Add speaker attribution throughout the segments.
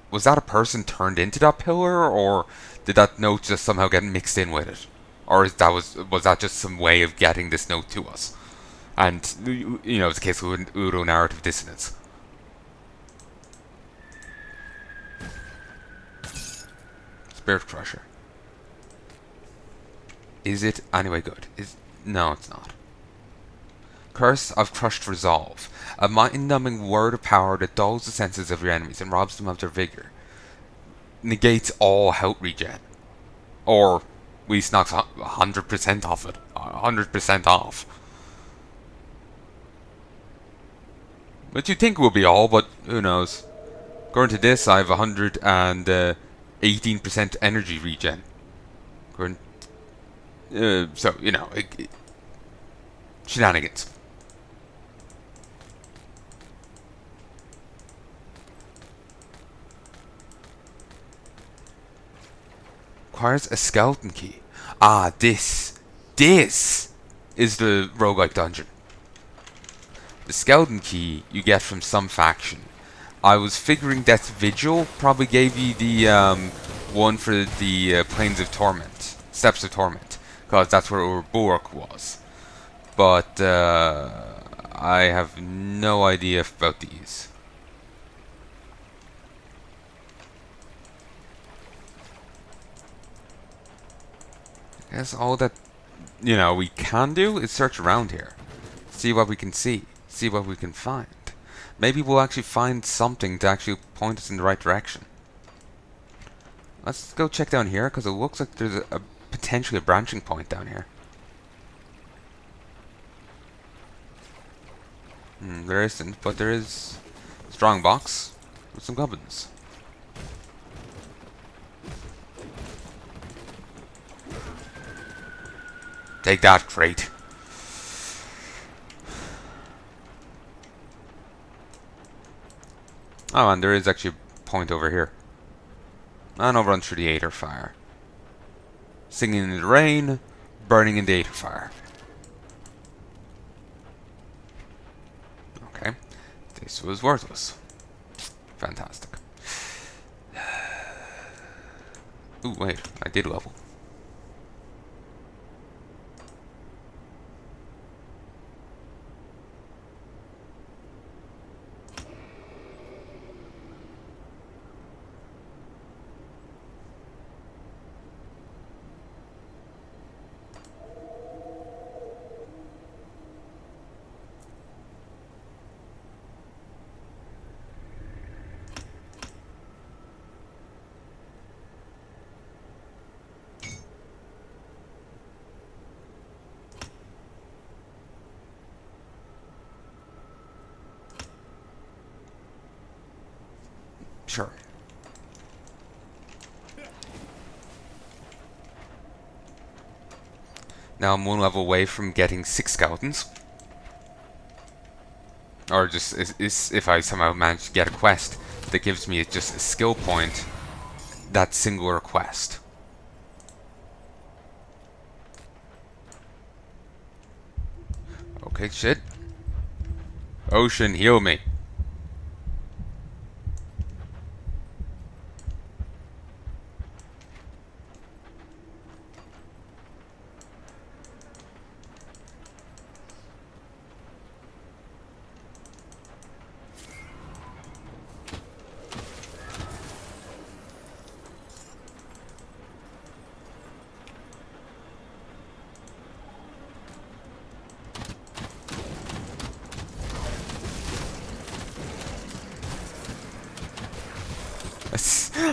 Speaker 1: was that a person turned into that pillar, or did that note just somehow get mixed in with it, or was that just some way of getting this note to us? And it's a case of Udo narrative dissonance. Spirit Crusher. Is it anyway good? No, it's not. Curse of Crushed Resolve. A mind-numbing word of power that dulls the senses of your enemies and robs them of their vigor. Negates all health regen. Or, at least knocks 100% off it. 100% off. Which you'd think would be all, but who knows. According to this, I have 118% energy regen. So, shenanigans. Requires a skeleton key. Ah, this is the roguelike dungeon. The skeleton key you get from some faction. I was figuring Death's Vigil probably gave you the one for the Plains of Torment, Steps of Torment, because that's where Urborg was. But I have no idea about these. I guess all that we can do is search around here, see what we can see what we can find. Maybe we'll actually find something to actually point us in the right direction. Let's go check down here, because it looks like there's potentially a branching point down here. There isn't, but there is a strong box with some goblins. Take that, crate. Oh, and there is actually a point over here. And I'll run through the Aether Fire. Singing in the rain, burning in the Aether Fire. Okay. This was worthless. Fantastic. Ooh, wait. I did level. Sure. Now I'm one level away from getting 6 skeletons. Or just if I somehow manage to get a quest that gives me just a skill point, that singular quest. Okay, shit. Ocean, heal me.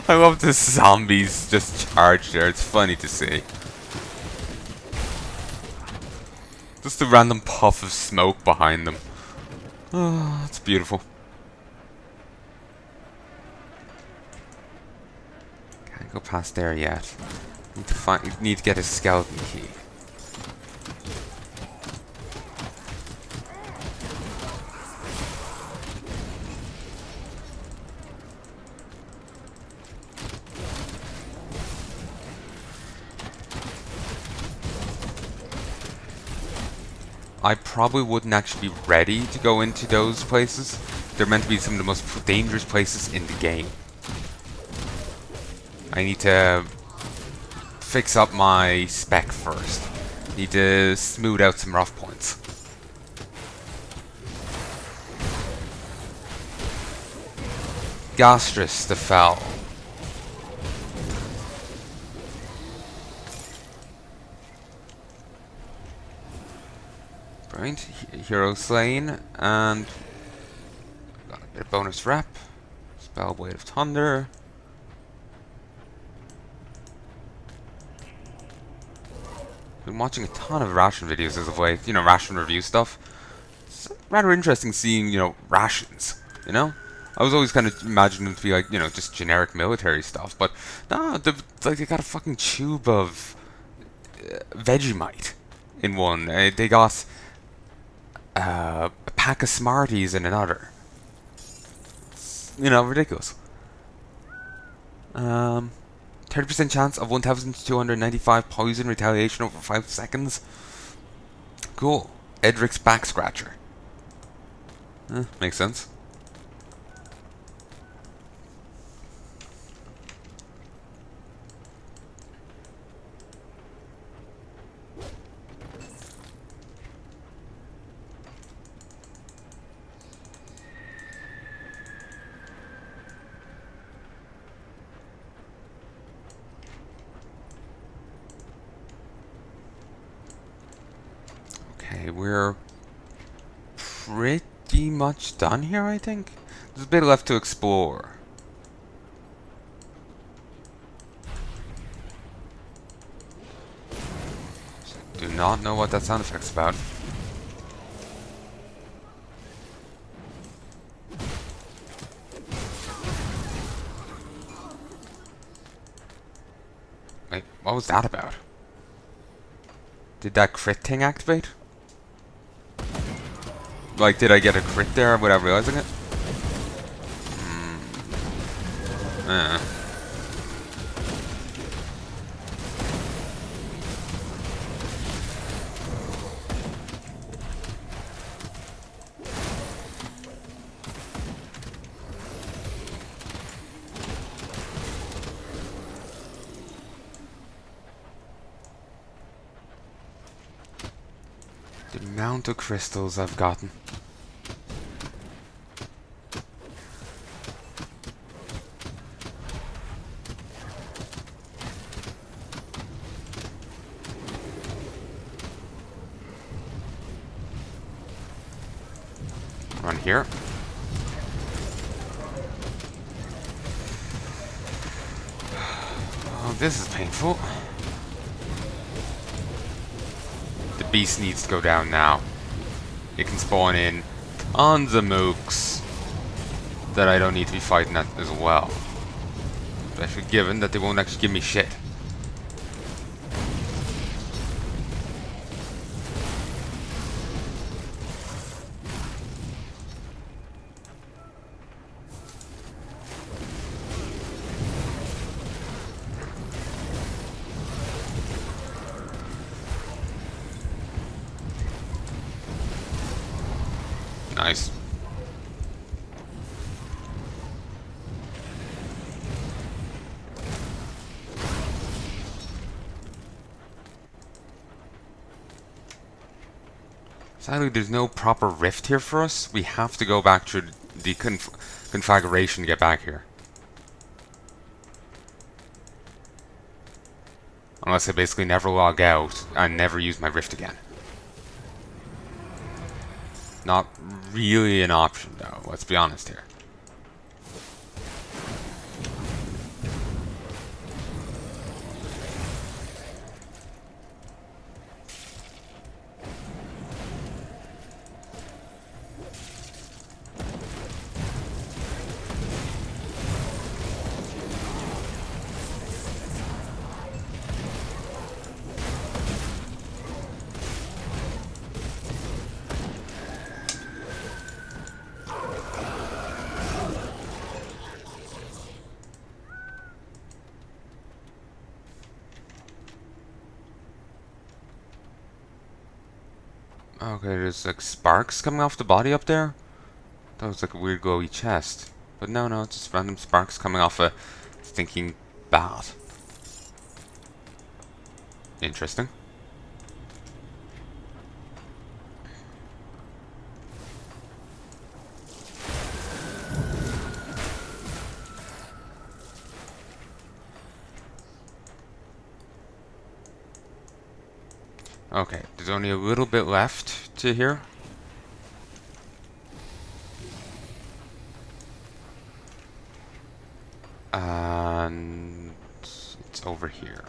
Speaker 1: I love the zombies just charge there, it's funny to see. Just a random puff of smoke behind them. Oh, it's beautiful. Can't go past there yet. Need to get a skeleton key. I probably wouldn't actually be ready to go into those places. They're meant to be some of the most dangerous places in the game. I need to fix up my spec first. Need to smooth out some rough points. Gastrus the Foul. Brilliant. Hero slain, and got a bit of bonus rep. Spell Blade of Thunder. Been watching a ton of ration videos as of late, ration review stuff. It's rather interesting seeing, rations, I was always kind of imagining them to be like, just generic military stuff, but no, they got a fucking tube of Vegemite in one. They got a pack of Smarties in another. It's, ridiculous. 30% chance of 1,295 poison retaliation over 5 seconds. Cool. Edric's Back Scratcher. Makes sense. Okay, we're pretty much done here, I think. There's a bit left to explore. Do not know what that sound effect's about. Wait, what was that about? Did that crit thing activate? Like, did I get a crit there without realizing it? The amount of crystals I've gotten. Run here. Oh, this is painful. The beast needs to go down now. It can spawn in tons of mooks that I don't need to be fighting at as well. Especially given that they won't actually give me shit. Nice. Sadly, there's no proper rift here for us. We have to go back through the configuration to get back here. Unless I basically never log out and never use my rift again. Not really an option, though. Let's be honest here. Okay, there's like sparks coming off the body up there. That was like a weird glowy chest. But no, it's just random sparks coming off a stinking bad. Interesting. Okay, there's only a little bit left to here. And it's over here.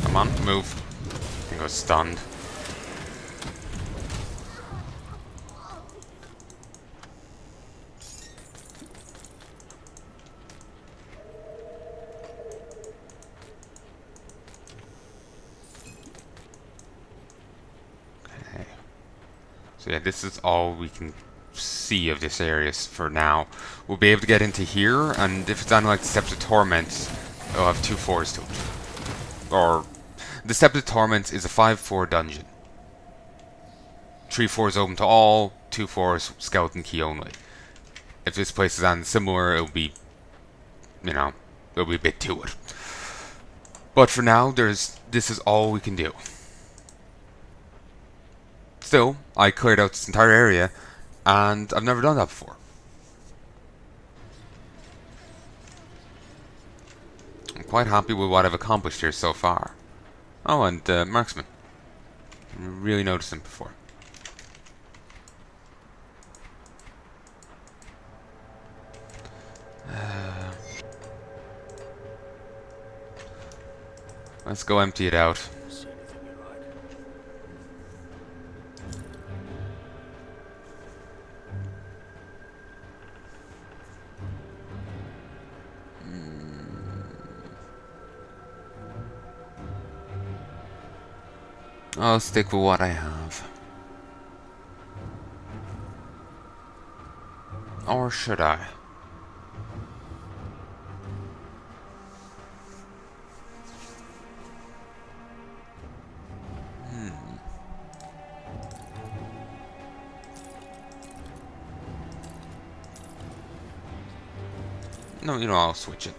Speaker 1: Come on, move. I think I was stunned. Okay. So yeah, this is all we can see of this area for now. We'll be able to get into here, and if it's on like the Steps of Torment, it'll have 2 4s to it. Or the Steps of Torment is a 5-4 dungeon. 3 4s open to all, 2 4s skeleton key only. If this place is on similar, it'll be, you know, there'll be a bit to it. But for now, this is all we can do. Still, I cleared out this entire area, and I've never done that before. I'm quite happy with what I've accomplished here so far. Oh, and Marksman. I really noticed him before. Let's go empty it out. I'll stick with what I have. Or should I? No, you know, I'll switch it.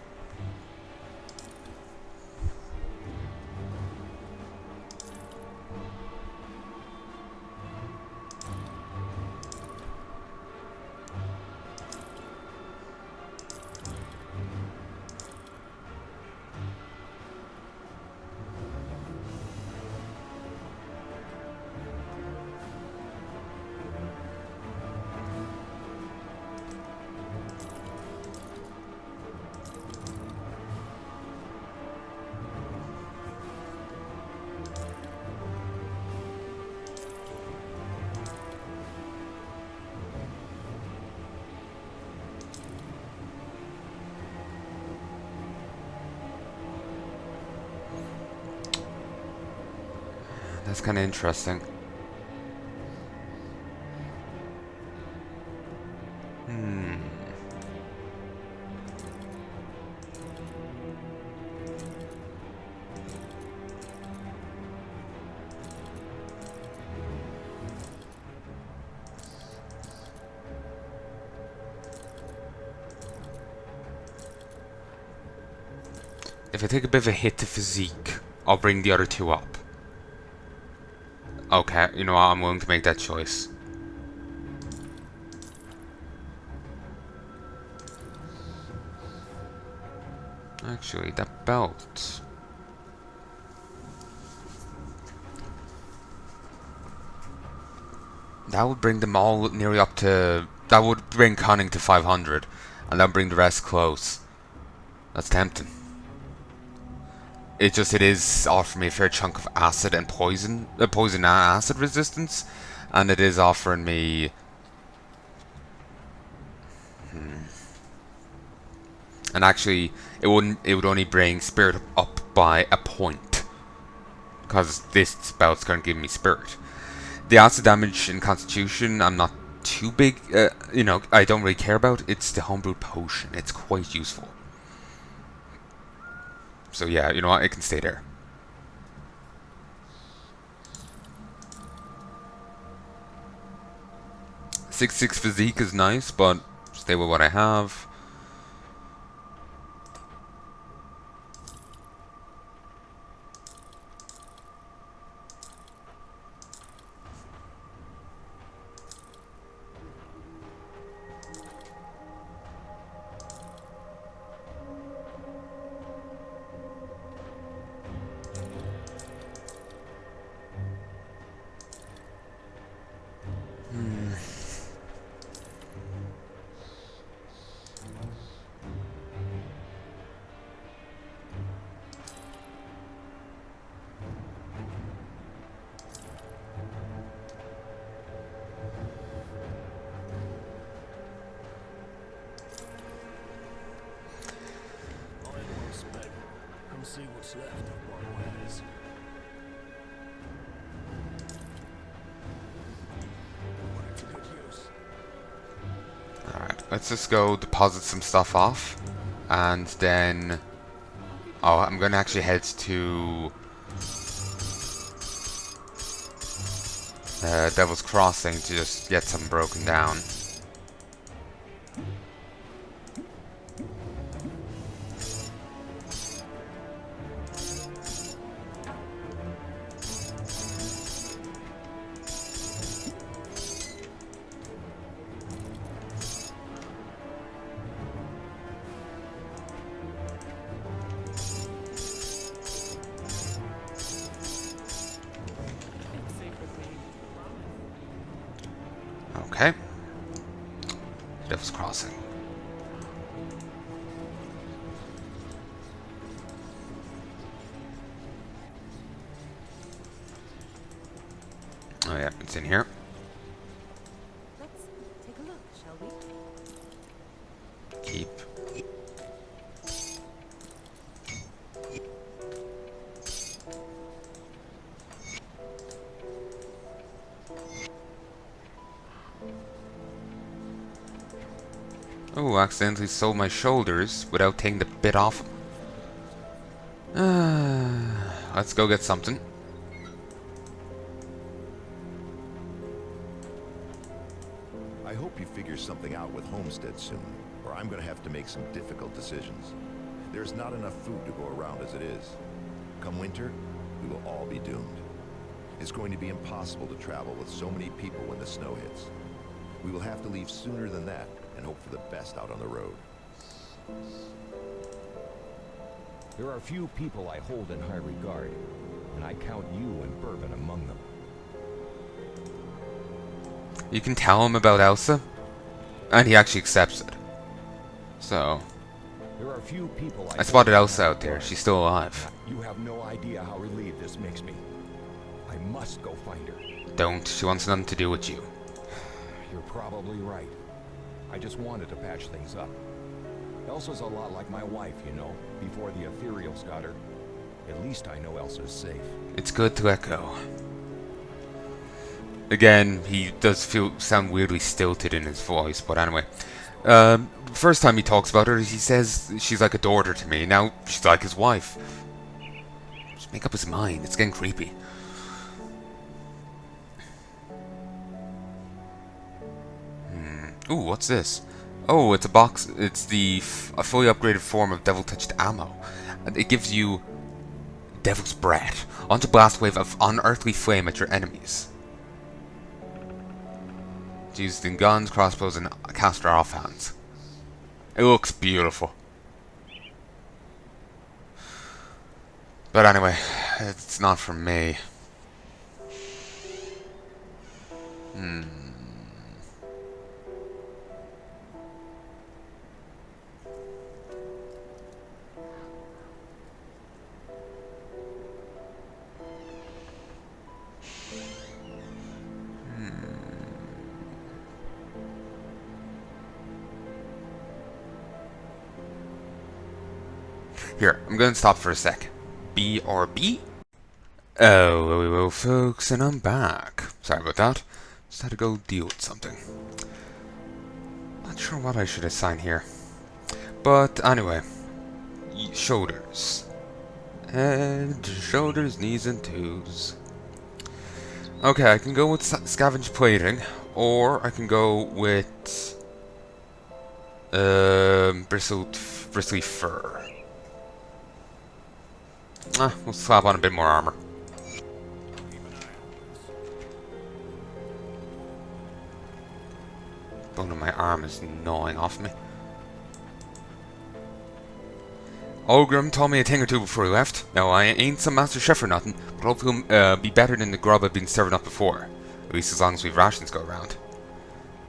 Speaker 1: That's kind of interesting. If I take a bit of a hit to physique, I'll bring the other 2 up. Okay, you know what, I'm willing to make that choice. Actually, that belt... that would bring them all nearly up to... that would bring Conning to 500. And that would bring the rest close. That's tempting. It is offering me a fair chunk of acid and poison, poison and acid resistance, and it is offering me. And actually, it would only bring spirit up by a point, because this spell's going to give me spirit. The acid damage in Constitution, I'm not too big. You know, I don't really care about. It's the homebrewed potion. It's quite useful. So yeah, you know what? It can stay there. Six physique is nice, but stay with what I have.
Speaker 2: See what's left of my wares. Put it to good use.
Speaker 1: Alright, let's just go deposit some stuff off. And then... Oh, I'm going to actually head to... Devil's Crossing to just get some broken down. Okay. Devil's Crossing. Oh yeah, it's in here.
Speaker 3: Let's take a look, shall we?
Speaker 1: Keep. Oh, accidentally sold my shoulders without taking the bit off them. Let's go get something.
Speaker 4: I hope you figure something out with Homestead soon, or I'm gonna have to make some difficult decisions. There's not enough food to go around as it is. Come winter, we will all be doomed. It's going to be impossible to travel with so many people when the snow hits. We will have to leave sooner than that and hope for the best out on the road.
Speaker 5: There are few people I hold in high regard, and I count you and Bourbon among them.
Speaker 1: You can tell him about Elsa, and he actually accepts it. So,
Speaker 5: There are few people
Speaker 1: I spotted Elsa out there. She's still alive.
Speaker 5: You have no idea how relieved this makes me. I must go find her.
Speaker 1: Don't. She wants nothing to do with you.
Speaker 5: You're probably right. I just wanted to patch things up. Elsa's a lot like my wife, you know, before the Ethereals got her. At least I know Elsa's safe.
Speaker 1: It's good to let go. Again, he does sound weirdly stilted in his voice, but anyway. First time he talks about her, he says she's like a daughter to me. Now she's like his wife. Just make up his mind. It's getting creepy. Ooh, what's this? Oh, it's a box. It's a fully upgraded form of devil-touched ammo. And it gives you Devil's Breath. Launch a blast wave of unearthly flame at your enemies. It's used in guns, crossbows, and caster offhands. It looks beautiful. But anyway, it's not for me. Here, I'm going to stop for a sec. BRB? Oh, well, folks, and I'm back. Sorry about that. Just had to go deal with something. Not sure what I should assign here. But anyway, shoulders. Head, shoulders, knees, and toes. Okay, I can go with scavenge plating, or I can go with bristly fur. We'll slap on a bit more armor. Bone of my arm is gnawing off me. Ogrim told me a thing or two before he left. Now, I ain't some master chef or nothing, but hopefully he'll be better than the grub I've been serving up before. At least as long as we've rations go around.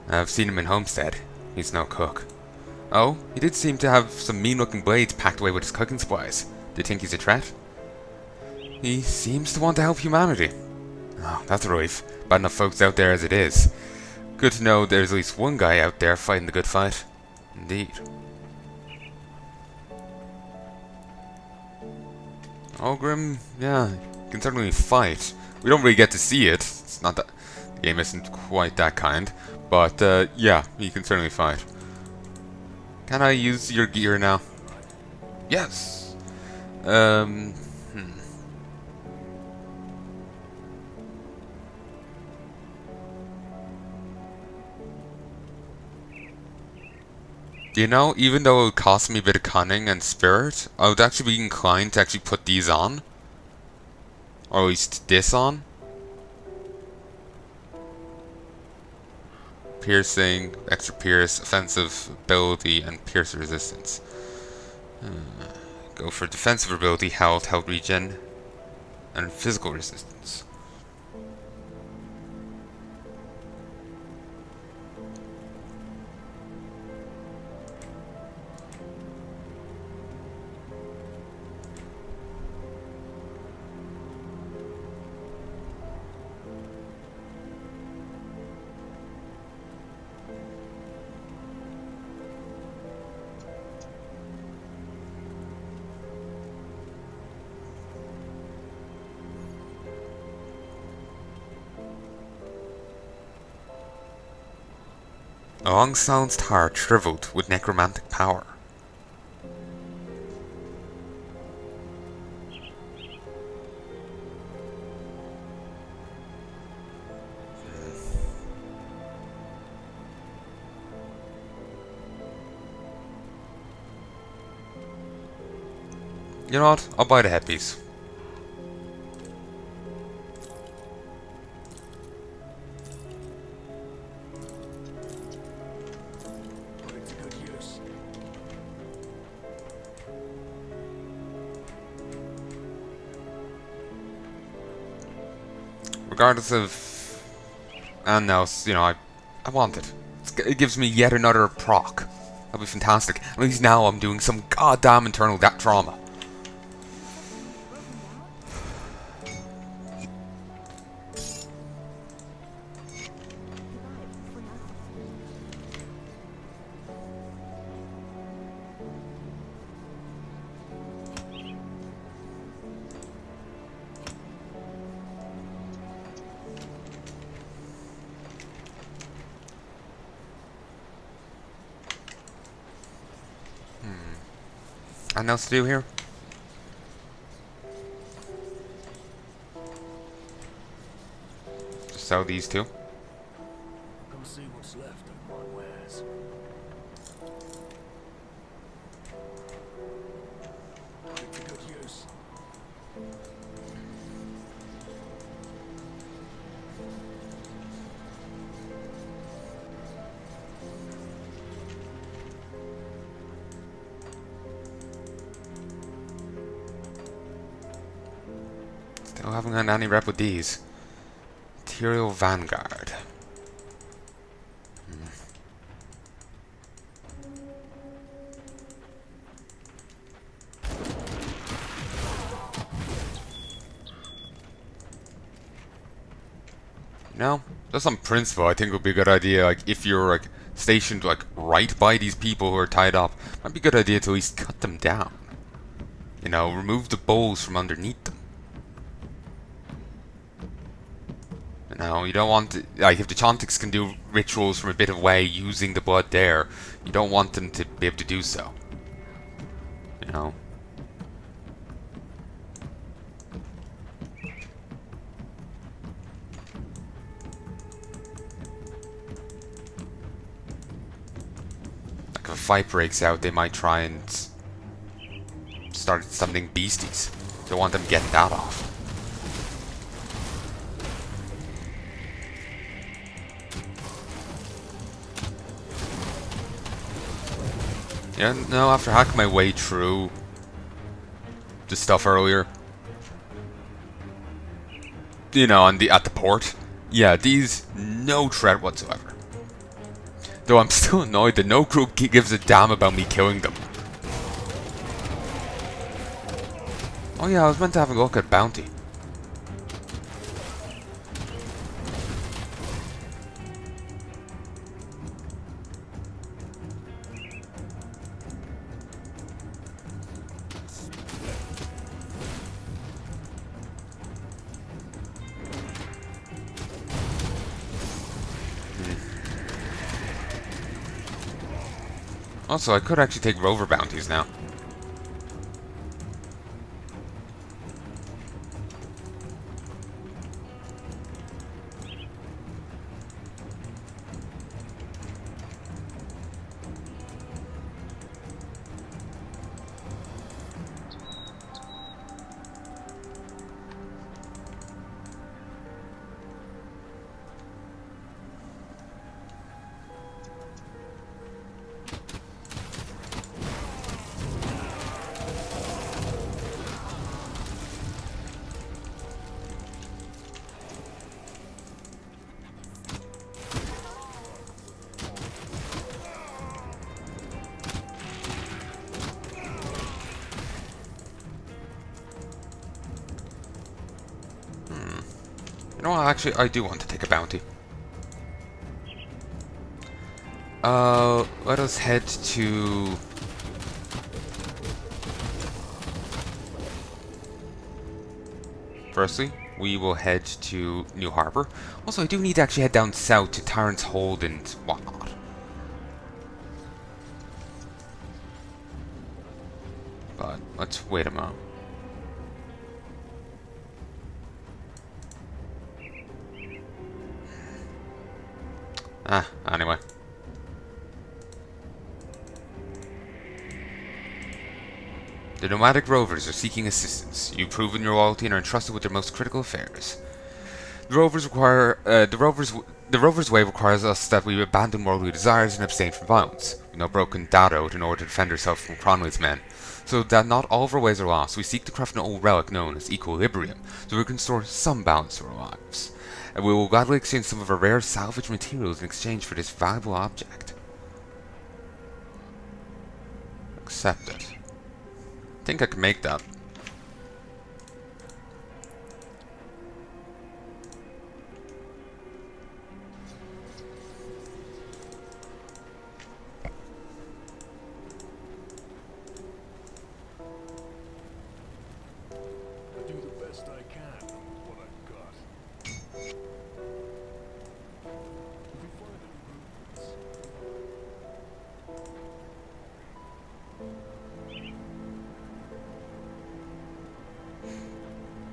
Speaker 1: I've seen him in Homestead. He's no cook. Oh, he did seem to have some mean-looking blades packed away with his cooking supplies. Do you think he's a threat? He seems to want to help humanity. Oh, that's a relief. Bad enough folks out there as it is. Good to know there's at least one guy out there fighting the good fight. Indeed. Ogrim, yeah, can certainly fight. We don't really get to see it. It's not that the game isn't quite that kind, but yeah, he can certainly fight. Can I use your gear now? Yes. You know, even though it would cost me a bit of cunning and spirit, I would actually be inclined to actually put these on. Or at least this on. Piercing, extra pierce, offensive ability, and pierce resistance. Go for defensive ability, health regen, and physical resistance. A long silenced heart shriveled with necromantic power. You know what? I'll buy the headpiece.
Speaker 2: Put it to good use.
Speaker 1: Regardless of... And now, you know, I want it. It gives me yet another proc. That'll be fantastic. At least now I'm doing some goddamn internal trauma. Anything else to do here? Just sell these two.
Speaker 2: Come see what's left of my wares. Put it to good use.
Speaker 1: Still haven't gotten any rep with these. Material Vanguard. No, just on principle, I think it would be a good idea. Like, if you're like stationed like right by these people who are tied up, might be a good idea to at least cut them down. You know, remove the bowls from underneath them. Now, you don't want to, like, if the Chontics can do rituals from a bit away using the blood there, you don't want them to be able to do so. You know? fight breaks out, they might try and start summoning beasties. Don't want them getting that off. Yeah, no, after hacking my way through the stuff earlier, you know, at the port, yeah, these, no threat whatsoever. Though I'm still annoyed that no group gives a damn about me killing them. Oh yeah, I was meant to have a look at Bounty. Also, I could actually take rover bounties now. You know what, actually, I do want to take a bounty. Let us head to... Firstly, we will head to New Harbor. Also, I do need to actually head down south to Tyrant's Hold and whatnot. But, let's wait a moment. Anyway. The nomadic rovers are seeking assistance. You've proven your loyalty and are entrusted with their most critical affairs. The Rover's way requires us that we abandon worldly desires and abstain from violence. We now broken that out in order to defend ourselves from Cronley's men. So that not all of our ways are lost, we seek to craft an old relic known as equilibrium, so we can restore some balance to our lives. And we will gladly exchange some of our rare salvage materials in exchange for this valuable object. Accept it. I think I can make that.
Speaker 2: Do the best I can with what I've got. If we find any movements.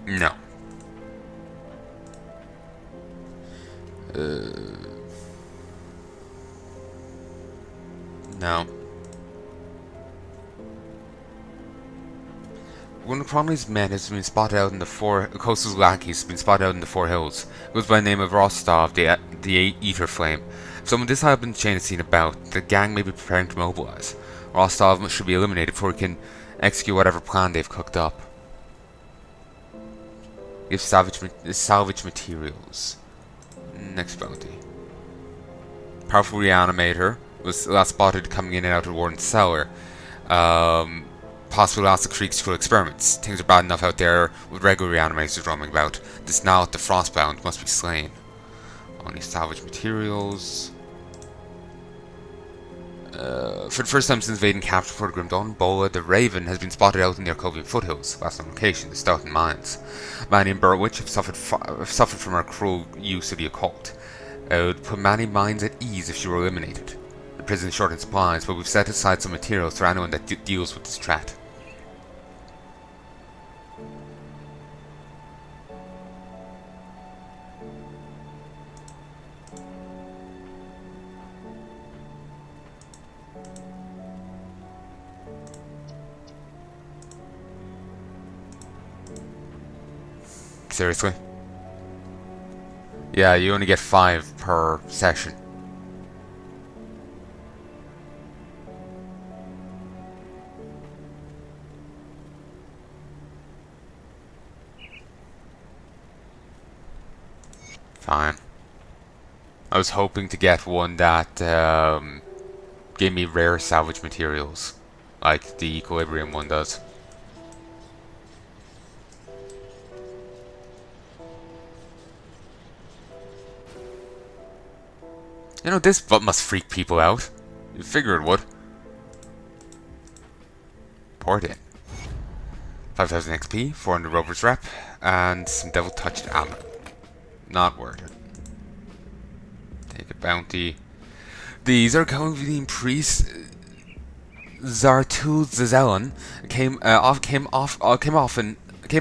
Speaker 1: No. No. One of Cronley's men has been spotted out in the coastal Lackey's has been spotted out in the Four Hills. It goes by the name of Rostov, the Eater Flame. If someone this high up in the chain is seen about, the gang may be preparing to mobilize. Rostov should be eliminated before we can execute whatever plan they've cooked up. Give salvage materials. Next bounty. Powerful reanimator was last spotted coming in and out of Warden's cellar. Possibly lost the creeks through experiments. Things are bad enough out there with regular reanimators roaming about. This now the Frostbound must be slain. Only salvage materials. For the first time since evading capture for the Grim Dawn, Bola the Raven has been spotted out in the Arcovian foothills, last known location, the Stoughton Mines. Manny and Burwich have suffered from our cruel use of the occult. It would put Manny minds at ease if she were eliminated. The prison is short in supplies, but we've set aside some materials for anyone that deals with this threat. Seriously? Yeah, you only get 5 per session. Fine. I was hoping to get one that gave me rare salvage materials, like the Equilibrium one does. You know, this must freak people out. You figure it would. Port in. 5000 XP, 400 Rover's Rep, and some Devil Touched ammo. Not worth it. Take a bounty. The Zarkovian priest Zartul Zazellan came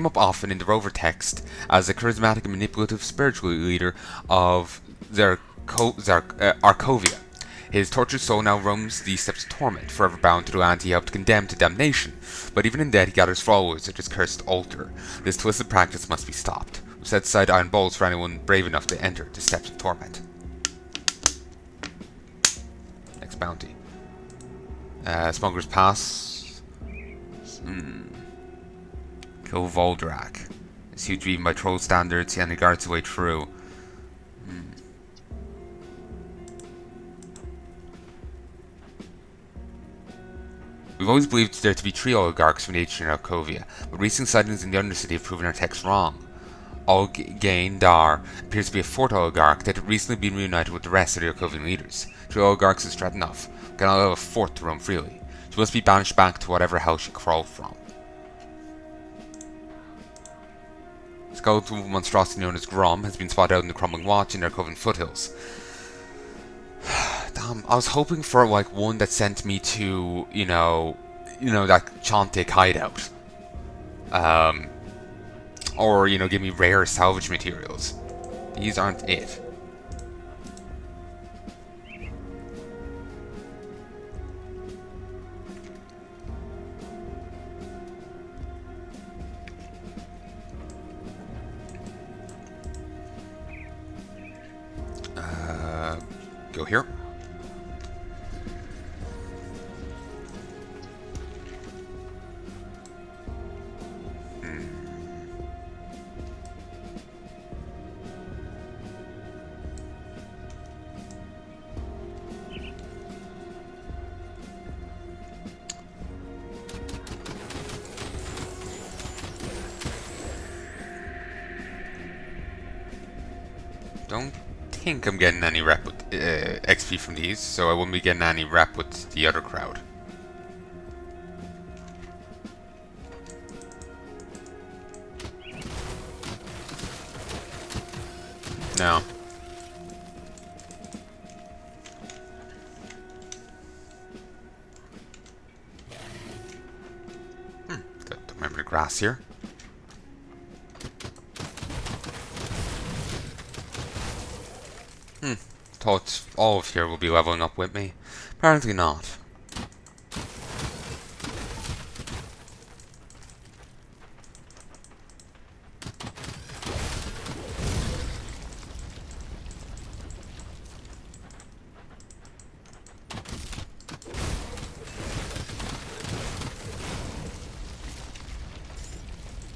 Speaker 1: up often in the Rover text as a charismatic and manipulative spiritual leader of Arkovia. His tortured soul now roams the steps of torment, forever bound to the land he helped condemn to damnation. But even in death, he gathers followers at his cursed altar. This twisted practice must be stopped. We've set aside iron bowls for anyone brave enough to enter the steps of torment. Next bounty. Smuggler's Pass. Kill Voldrak. It's huge even by troll standards, and he guards the way through. We've always believed there to be 3 oligarchs from the ancient Arkovia, but recent sightings in the Undercity have proven our text wrong. Olgain Dar appears to be a 4th oligarch that had recently been reunited with the rest of the Arkovian leaders. 3 oligarchs is threat enough. We cannot allow a 4th to roam freely. She must be banished back to whatever hell she crawled from. A skeletal monstrosity known as Grom has been spotted out in the Crumbling Watch in the Arkovian foothills. Damn, I was hoping for like one that sent me to, you know that Chantic hideout. Or, give me rare salvage materials. These aren't it. Go here. Don't think I'm getting any rep with XP from these, so I won't be getting any rep with the other crowd. No. Don't remember the grass here. Thought all of here will be leveling up with me. Apparently not.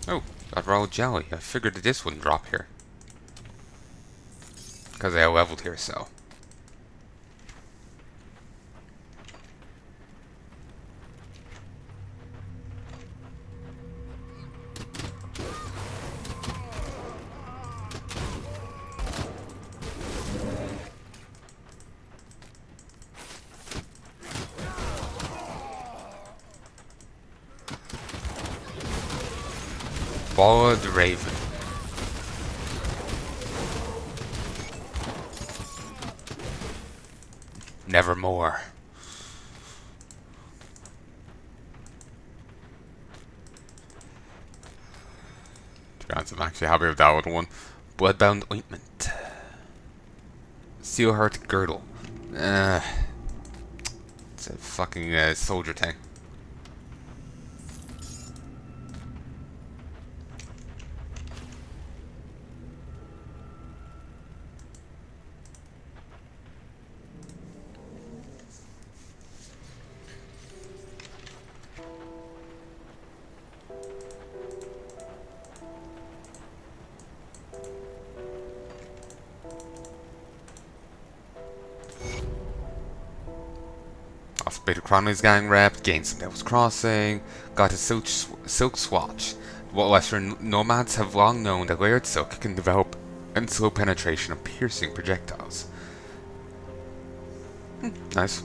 Speaker 1: Oh, got raw jelly. I figured that this wouldn't drop here. Because I leveled here, so. Follow the Raven. Nevermore. To be honest, I'm actually happy with that little one. Bloodbound Ointment. Steelheart Girdle. It's a fucking soldier thing. Beta Cronley's gang rep, gained some Devil's Crossing, got a silk swatch. Western nomads have long known that layered silk can develop and slow penetration of piercing projectiles. Nice.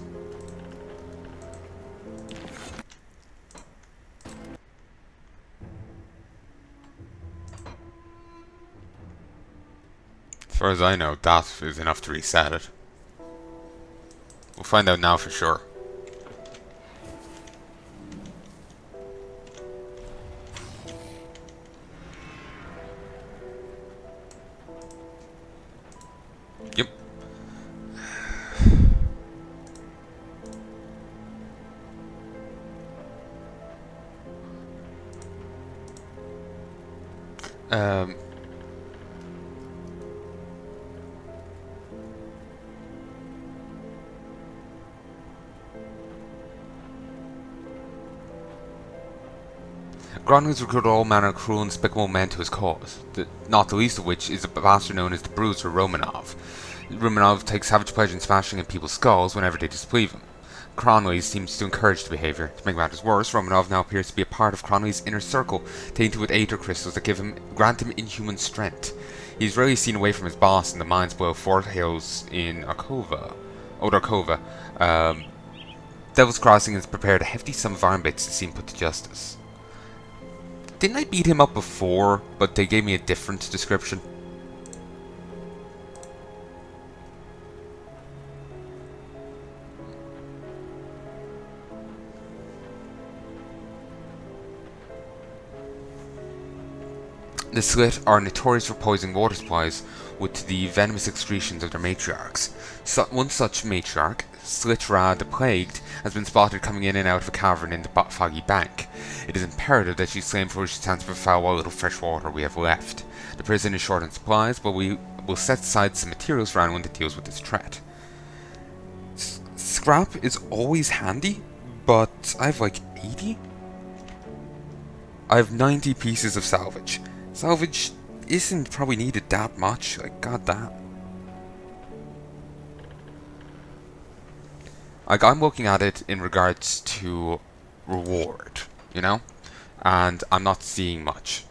Speaker 1: As far as I know, that is enough to reset it. We'll find out now for sure. Yep. Gron has recruited all manner of cruel and despicable men to his cause, not the least of which is a bastard known as the Bruiser Romanov. Romanov takes savage pleasure in smashing in people's skulls whenever they displease him. Cronley seems to encourage the behaviour. To make matters worse, Romanov now appears to be a part of Cronley's inner circle, tainted with aether crystals that grant him inhuman strength. He's rarely seen away from his boss in the mines below Fort Hills in Arkova. Devil's Crossing has prepared a hefty sum of iron bits to see him put to justice. Didn't I beat him up before, but they gave me a different description? The Slit are notorious for poisoning water supplies with the venomous excretions of their matriarchs. One such matriarch, Slitra the Plagued, has been spotted coming in and out of a cavern in the foggy bank. It is imperative that she slain before she stands to befoul what little fresh water we have left. The prison is short on supplies, but we will set aside some materials for anyone that deals with this threat. Scrap is always handy, but I have like 80? I have 90 pieces of salvage. Salvage isn't probably needed that much, like god damn. Like, I'm looking at it in regards to reward, you know? And I'm not seeing much.